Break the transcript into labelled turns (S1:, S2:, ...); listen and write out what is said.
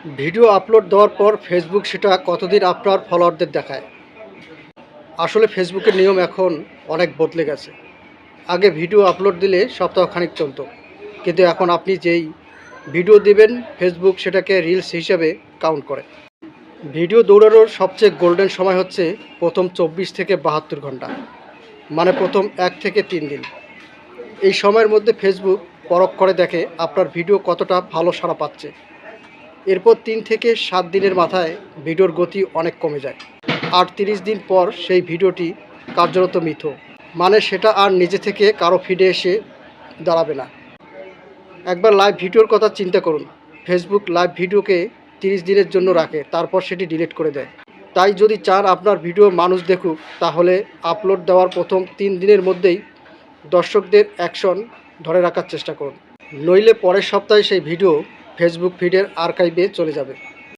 S1: Video upload দেওয়ার পর Facebook সেটা কতদিন আপনার ফলোয়ারদের দেখায়। আসলে ফেসবুকের নিয়ম এখন অনেক বদলে গেছে। আগে ভিডিও আপলোড দিলে সপ্তাহখানিক চলতো, কিন্তু এখন আপনি যেই ভিডিও দিবেন ফেসবুক সেটাকে রিলস হিসাবে কাউন্ট করে। ভিডিও দৌড়ানোর সবচেয়ে গোল্ডেন সময় হচ্ছে প্রথম 24 থেকে 72 ঘন্টা, মানে প্রথম 1 থেকে 3 দিন। এই সময়ের মধ্যে ফেসবুক পরখ করে দেখে আপনার ভিডিও কতটা ভালো সাড়া পাচ্ছে। এরপর 3 থেকে 7 দিনের মাথায় ভিডিওর গতি অনেক কমে যায়, আর 30 দিন পর সেই ভিডিওটি কার্যরত মিথ, মানে সেটা আর নিজে থেকে কারো ফিডে এসে দাঁড়াবে না। একবার লাইভ ভিডিওর কথা চিন্তা করুন। ফেসবুক লাইভ ভিডিওকে 30 দিনের জন্য রাখে, তারপর সেটি ডিলিট করে দেয়। তাই যদি চান আপনার ভিডিও মানুষ দেখুক, তাহলে আপলোড দেওয়ার প্রথম 3 দিনের মধ্যেই দর্শকদের অ্যাকশন ধরে রাখার চেষ্টা করুন, নইলে পরের সপ্তাহে সেই ভিডিও ফেসবুক ফিডের আর্কাইভে চলে যাবে।